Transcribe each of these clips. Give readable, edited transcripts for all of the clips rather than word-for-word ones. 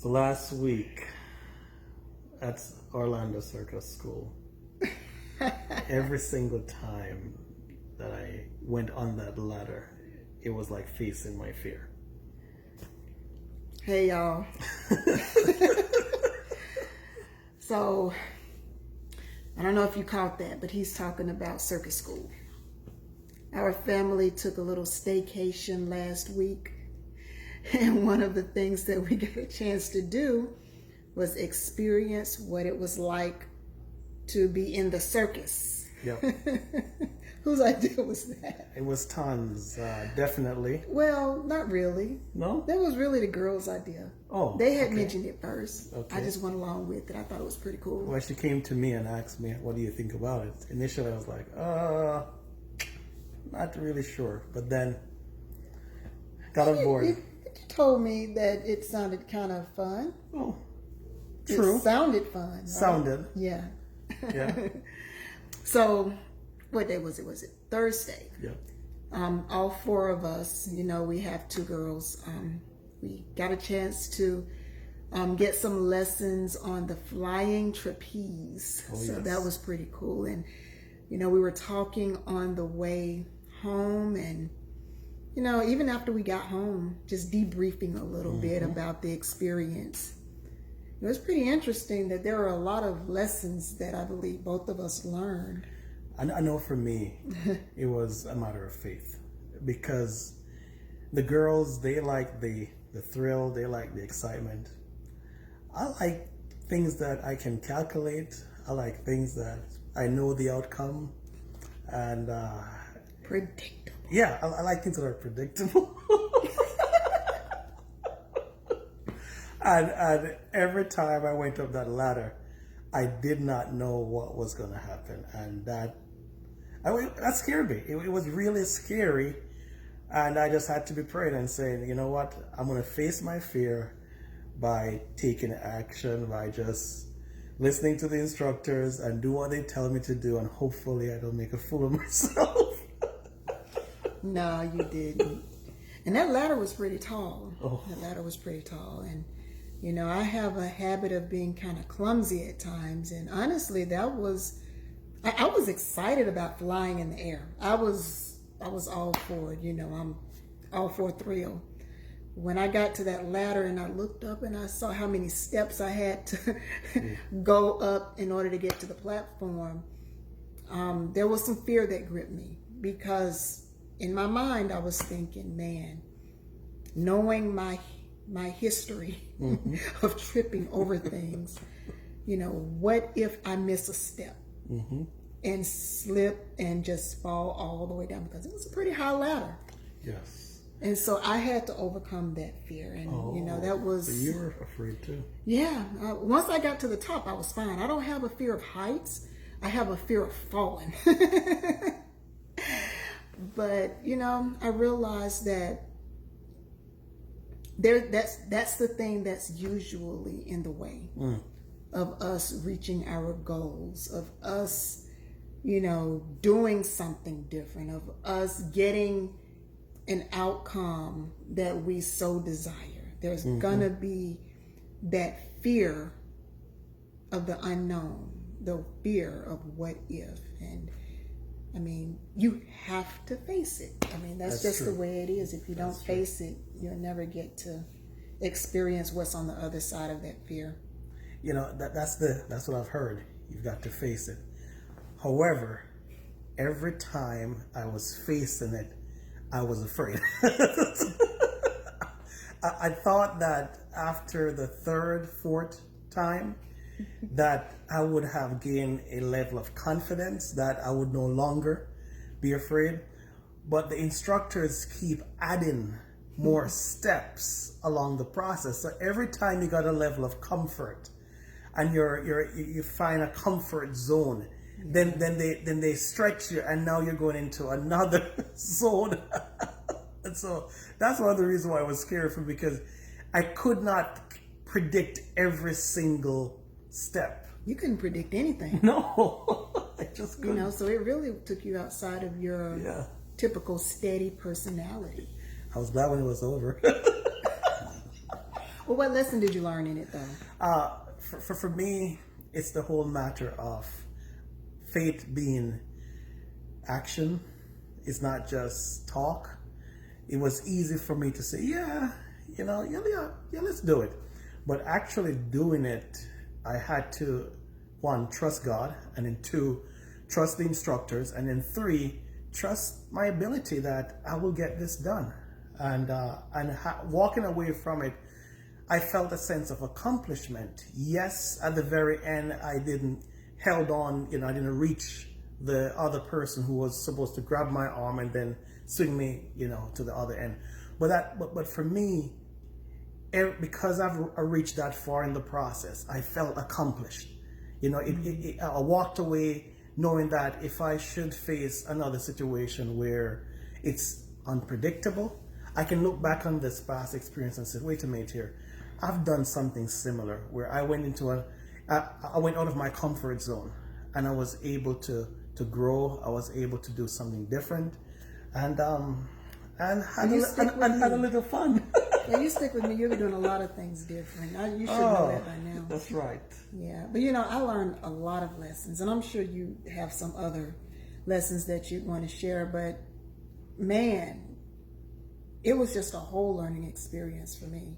So last week at Orlando Circus School, every single time that I went on that ladder, it was like facing my fear. Hey y'all. So, I don't know if you caught that, but he's talking about Circus School. Our family took a little staycation last week, and one of the things that we got a chance to do was experience what it was like to be in the circus. Yep. Whose idea was that? It was Ton's, definitely. Well, not really. No? That was really the girls' idea. Oh, they had okay. mentioned it first. Okay. I just went along with it. I thought it was pretty cool. Well, she came to me and asked me, what do you think about it? Initially, I was like, not really sure. But then, got on board. You told me that it sounded kind of fun. Oh, true. It sounded fun. Right? Sounded. Yeah. Yeah. So, what day was it? Was it Thursday? Yep. All four of us, we have two girls. We got a chance to get some lessons on the flying trapeze. Oh, so yes. that was pretty cool. And, we were talking on the way home and, even after we got home, just debriefing a little bit about the experience. It was pretty interesting that there were a lot of lessons that I believe both of us learned. I know for me, it was a matter of faith, because the girls, they like the thrill, they like the excitement. I like things that I can calculate. I like things that I know the outcome, and Predictable. yeah, I like things that are predictable. and every time I went up that ladder, I did not know what was going to happen, and that scared me. It was really scary, and I just had to be praying and saying, you know what, I'm going to face my fear by taking action, by just listening to the instructors and do what they tell me to do, and hopefully I don't make a fool of myself. No, you didn't. And that ladder was pretty tall. Oh. That ladder was pretty tall, and I have a habit of being kind of clumsy at times, and honestly, I was excited about flying in the air. I was all for it. I'm all for a thrill. When I got to that ladder and I looked up and I saw how many steps I had to go up in order to get to the platform, there was some fear that gripped me, because in my mind I was thinking, man, knowing my history of tripping over things, what if I miss a step and slip and just fall all the way down, because it was a pretty high ladder. Yes. And so I had to overcome that fear, and that was. So you were afraid too. Yeah. Once I got to the top, I was fine. I don't have a fear of heights. I have a fear of falling. But I realized that that's the thing that's usually in the way of us reaching our goals, of us, doing something different, of us getting an outcome that we so desire. There's gonna be that fear of the unknown, the fear of what if, and you have to face it. That's just true. The way it is. If you don't face it, you'll never get to experience what's on the other side of that fear. That's what I've heard. You've got to face it. However, every time I was facing it, I was afraid. I thought that after the third, fourth time, that I would have gained a level of confidence, that I would no longer be afraid. But the instructors keep adding more steps along the process. So every time you got a level of comfort, and you find a comfort zone, then they stretch you, and now you're going into another zone. And so that's one of the reasons why I was scared, because I could not predict every single step. You couldn't predict anything. No, I just couldn't. So it really took you outside of your typical steady personality. I was glad when it was over. But what lesson did you learn in it, though? For me, it's the whole matter of faith being action. It's not just talk. It was easy for me to say, yeah, let's do it. But actually doing it, I had to, one, trust God, and then two, trust the instructors, and then three, trust my ability that I will get this done. And walking away from it, I felt a sense of accomplishment. Yes, at the very end, I didn't held on, I didn't reach the other person who was supposed to grab my arm and then swing me, to the other end. But for me, because I reached that far in the process, I felt accomplished. I walked away knowing that if I should face another situation where it's unpredictable, I can look back on this past experience and say, wait a minute here, I've done something similar where I went I went out of my comfort zone, and I was able to grow. I was able to do something different, and had a little fun. Yeah, you stick with me. You'll be doing a lot of things different. You should know that by now. That's right. Yeah, but I learned a lot of lessons, and I'm sure you have some other lessons that you want to share. But man, it was just a whole learning experience for me.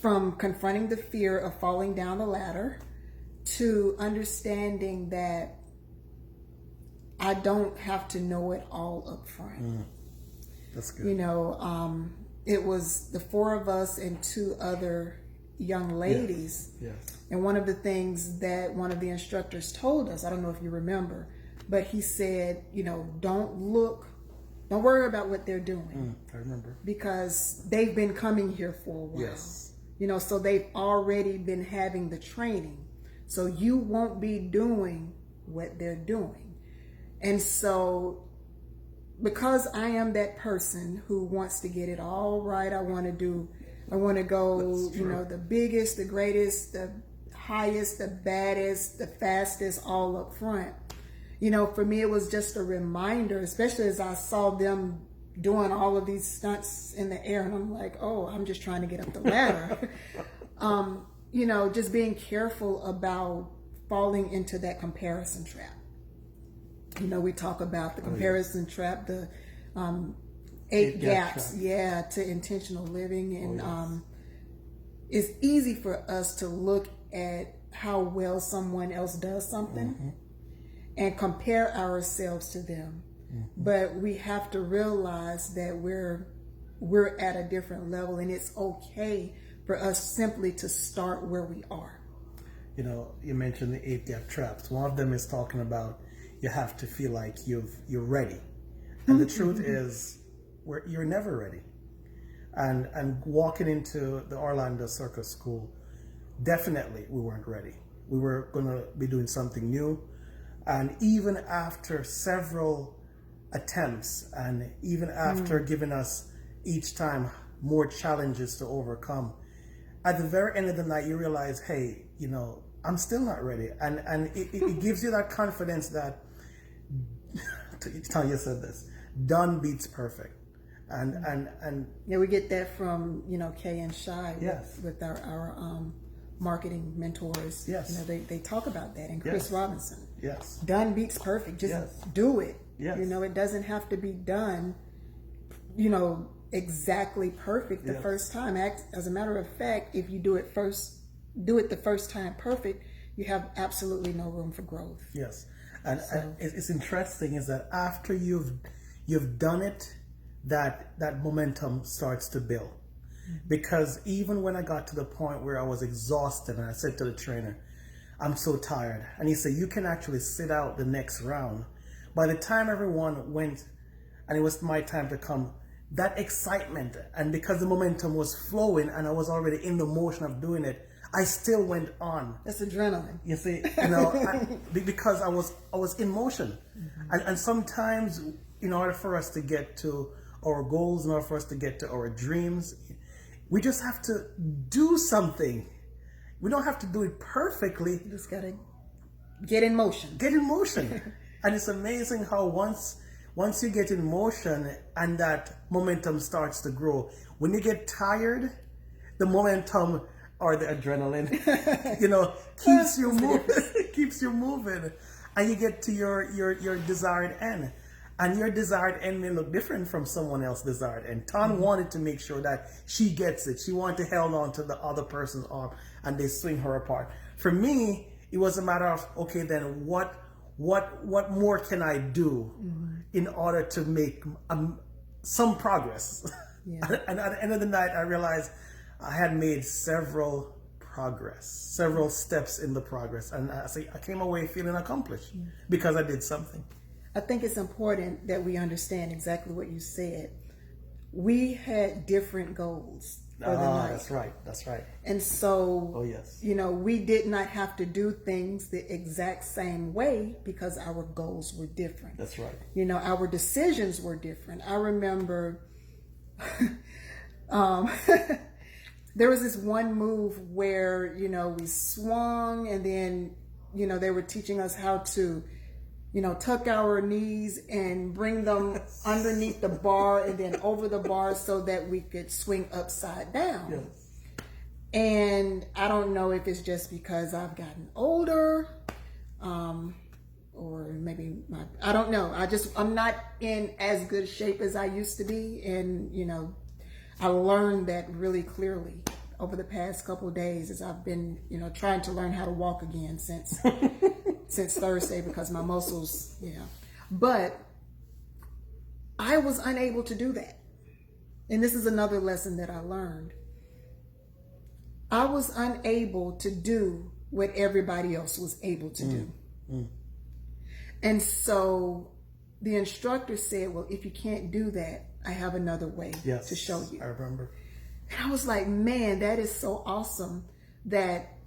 From confronting the fear of falling down the ladder to understanding that I don't have to know it all up front. That's good. It was the four of us and two other young ladies. Yes. And one of the things that one of the instructors told us, I don't know if you remember, but he said, don't worry about what they're doing. I remember. Because they've been coming here for a while. Yes. So they've already been having the training. So you won't be doing what they're doing. And so, because I am that person who wants to get it all right, I want to go, the biggest, the greatest, the highest, the baddest, the fastest, all up front. For me, it was just a reminder, especially as I saw them doing all of these stunts in the air, and I'm like, oh, I'm just trying to get up the ladder. Just being careful about falling into that comparison trap. We talk about the comparison trap, the 8 gaps, to intentional living. And it's easy for us to look at how well someone else does something and compare ourselves to them. But we have to realize that we're at a different level, and it's okay for us simply to start where we are. You mentioned the 8 gap traps. One of them is talking about you have to feel like you're ready, and the truth is you're never ready. And walking into the Orlando Circus School, definitely we weren't ready. We were going to be doing something new, and even after several attempts, and even after giving us each time more challenges to overcome, at the very end of the night you realize, hey, I'm still not ready, and it gives you that confidence that Tanya said this, done beats perfect, and yeah, we get that from Kay and Shai yes. with our marketing mentors. Yes, they talk about that, and Chris yes. Robinson. Yes, done beats perfect. Just yes. do it. Yes. It doesn't have to be done, exactly perfect the yes. first time. As a matter of fact, if you do it the first time perfect, you have absolutely no room for growth. Yes, and it's interesting is that after you've done it, that momentum starts to build. Because even when I got to the point where I was exhausted, and I said to the trainer, I'm so tired, and he said, you can actually sit out the next round. By the time everyone went and it was my time to come, that excitement, and because the momentum was flowing and I was already in the motion of doing it, I still went on. That's adrenaline. You see, because I was in motion. And sometimes in order for us to get to our goals, in order for us to get to our dreams, we just have to do something. We don't have to do it perfectly. You just gotta get in motion. Get in motion. And it's amazing how once you get in motion and that momentum starts to grow, When you get tired, the momentum or the adrenaline, you know, keeps you moving, keeps you moving, and you get to your desired end. And your desired end may look different from someone else's desired end. Ton wanted to make sure that she gets it. She wanted to hold on to the other person's arm and they swing her apart. For me, it was a matter of, okay, then what more can I do in order to make some progress? Yeah. And at the end of the night, I realized I had made several steps in the progress. And I came away feeling accomplished because I did something. I think it's important that we understand exactly what you said. We had different goals for the night. That's right. And so, oh, yes. You know, we did not have to do things the exact same way because our goals were different. That's right. You know, our decisions were different. I remember there was this one move where, you know, we swung and then, you know, they were teaching us how to, you know, tuck our knees and bring them underneath the bar and then over the bar so that we could swing upside down. Yes. And I don't know if it's just because I've gotten older, or maybe I don't know. I'm not in as good shape as I used to be. And, you know, I learned that really clearly over the past couple of days as I've been, you know, trying to learn how to walk again since Thursday because my muscles, you know. But I was unable to do that. And this is another lesson that I learned. I was unable to do what everybody else was able to do. And so the instructor said, well, if you can't do that, I have another way to show you. I remember. And I was like, man, that is so awesome that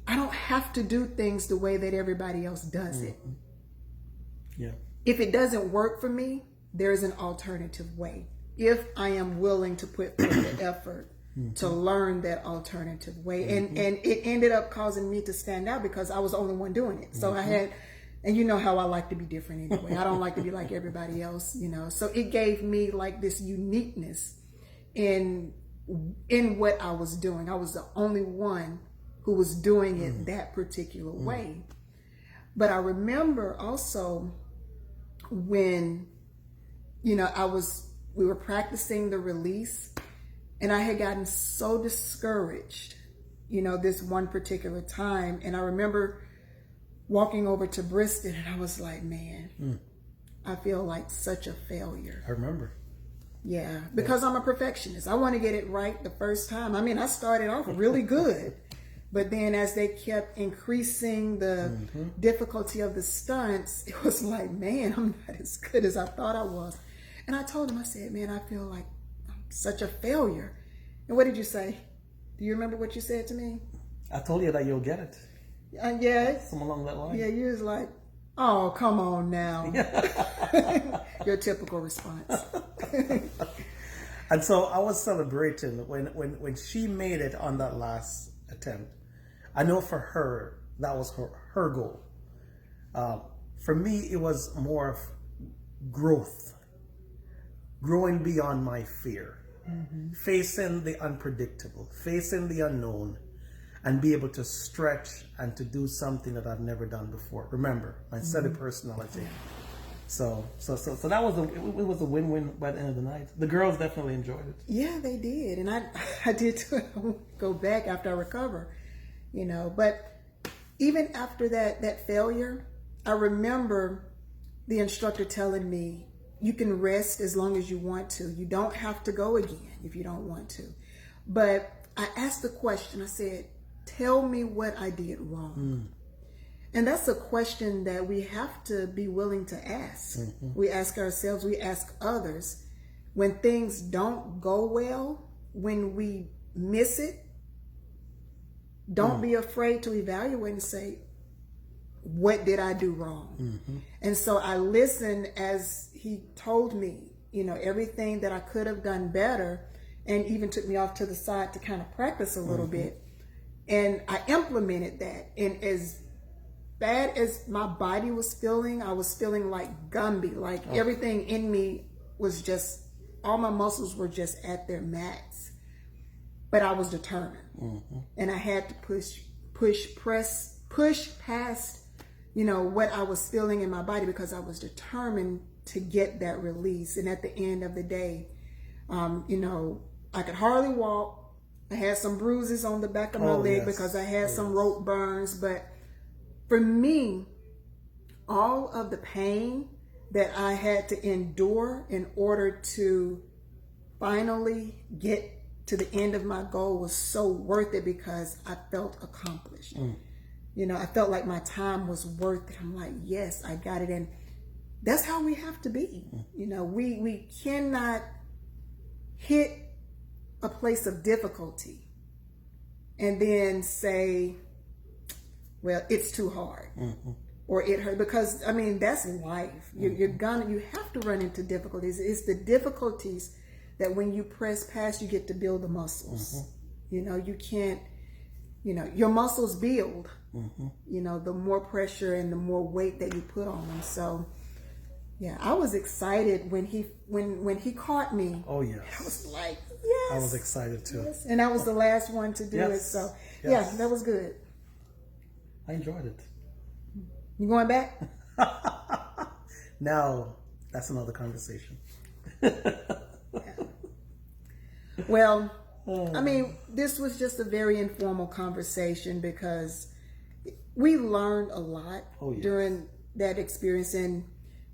I don't have to do things the way that everybody else does it. Yeah. If it doesn't work for me, there's an alternative way. If I am willing to put forth the effort to learn that alternative way. And it ended up causing me to stand out because I was the only one doing it. So I had, and you know how I like to be different anyway. I don't like to be like everybody else, you know. So it gave me like this uniqueness in what I was doing. I was the only one who was doing it that particular way. But I remember also when, you know, we were practicing the release and I had gotten so discouraged, you know, this one particular time. And I remember walking over to Bristan and I was like, man, I feel like such a failure. I remember. Yeah, because I'm a perfectionist. I want to get it right the first time. I mean, I started off really good. But then as they kept increasing the difficulty of the stunts, it was like, man, I'm not as good as I thought I was. And I told him, I said, man, I feel like I'm such a failure. And what did you say? Do you remember what you said to me? I told you that you'll get it. Yeah. Something along that line. Yeah, you was like, oh, come on now. Your typical response. And so I was celebrating when she made it on that last attempt. I know for her, that was her goal. For me, it was more of growth. Growing beyond my fear. Facing the unpredictable. Facing the unknown. And be able to stretch and to do something that I've never done before. Remember, my set of personality. So that was it was a win-win by the end of the night. The girls definitely enjoyed it. Yeah, they did, and I did too. I won't go back after I recover, you know. But even after that failure, I remember the instructor telling me, "You can rest as long as you want to. You don't have to go again if you don't want to." But I asked the question. I said, "Tell me what I did wrong." And that's a question that we have to be willing to ask. We ask ourselves, we ask others. When things don't go well, when we miss it, don't be afraid to evaluate and say, what did I do wrong? And so I listened as he told me, you know, everything that I could have done better, and even took me off to the side to kind of practice a little bit. And I implemented that. And as bad as my body was feeling, I was feeling like Gumby, like everything in me was just all my muscles were just at their max, but I was determined, and I had to push past, you know, what I was feeling in my body, because I was determined to get that release. And at the end of the day, you know, I could hardly walk. I had some bruises on the back of my leg because I had some rope burns. But for me, all of the pain that I had to endure in order to finally get to the end of my goal was so worth it, because I felt accomplished. You know, I felt like my time was worth it. I'm like, yes, I got it. And that's how we have to be. You know, we cannot hit a place of difficulty and then say, well, it's too hard, or it hurt, because I mean, that's life. You have to run into difficulties. It's the difficulties that when you press past, you get to build the muscles. You know, you can't, you know, your muscles build, you know, the more pressure and the more weight that you put on them. So yeah, I was excited when he caught me. Oh yes. I was like, yes. I was excited too. Yes. And I was the last one to do it. So yeah, that was good. I enjoyed it. You going back? Now, that's another conversation. Well, I mean, this was just a very informal conversation, because we learned a lot during that experience, and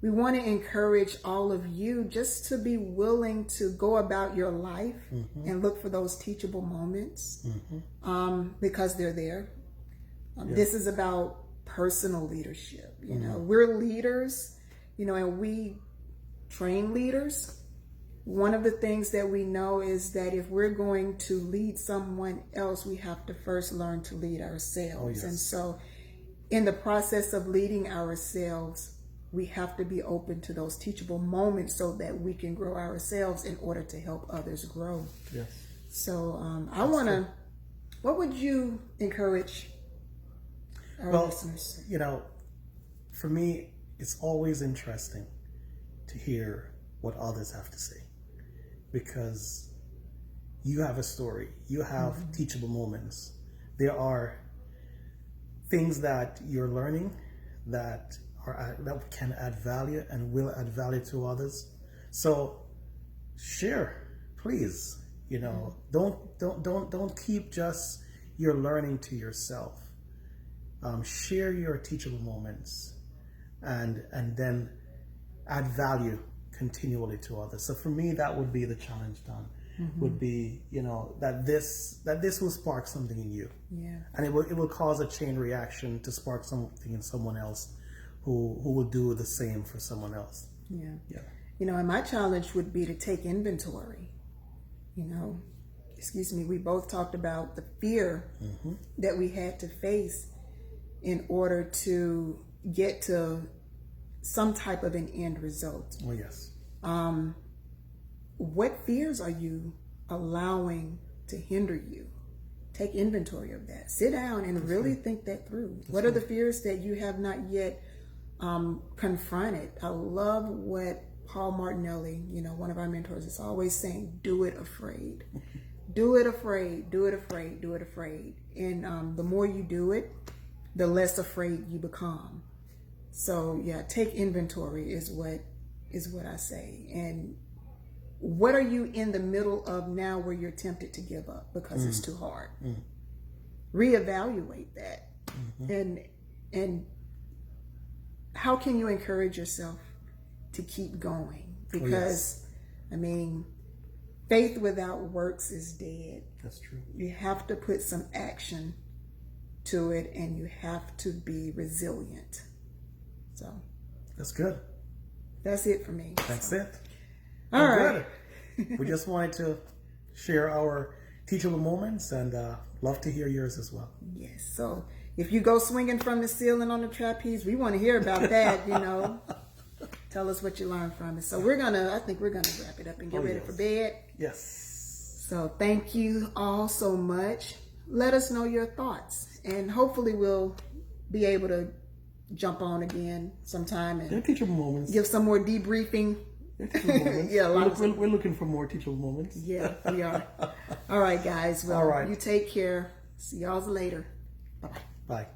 we want to encourage all of you just to be willing to go about your life and look for those teachable moments, because they're there. This is about personal leadership. You know, we're leaders, you know, and we train leaders. One of the things that we know is that if we're going to lead someone else, we have to first learn to lead ourselves. And so in the process of leading ourselves, we have to be open to those teachable moments so that we can grow ourselves in order to help others grow. Yes. So what would you encourage our listeners? You know, for me, it's always interesting to hear what others have to say, because you have a story, you have teachable moments. There are things that you're learning that can add value and will add value to others. So share, please. You know, don't keep just your learning to yourself. Share your teachable moments, and then add value continually to others. So for me, that would be the challenge, Don. Would be, you know, that this will spark something in you, and it will cause a chain reaction to spark something in someone else, who will do the same for someone else. You know, and my challenge would be to take inventory. You know, we both talked about the fear that we had to face in order to get to some type of an end result. Oh yes. What fears are you allowing to hinder you? Take inventory of that. Sit down and really think that through. What are the fears that you have not yet confronted? I love what Paul Martinelli, you know, one of our mentors, is always saying, do it afraid. Do it afraid, do it afraid, do it afraid. And the more you do it, the less afraid you become. So yeah, take inventory is what I say. And what are you in the middle of now where you're tempted to give up because it's too hard? Reevaluate that. And how can you encourage yourself to keep going? Because I mean, faith without works is dead. That's true. You have to put some action to it, and you have to be resilient. So that's good. That's it for me. That's it. All right. We just wanted to share our teachable moments, and love to hear yours as well. Yes. So if you go swinging from the ceiling on the trapeze, we want to hear about that. You know, tell us what you learned from it. So I think we're gonna wrap it up and get ready for bed. Yes. So thank you all so much. Let us know your thoughts, and hopefully we'll be able to jump on again sometime and teachable moments. Give some more debriefing Teachable moments. Yeah, we're looking for more teachable moments. Yeah, we are. All right, guys. Well, All right. you take care. See y'all later. Bye-bye. Bye.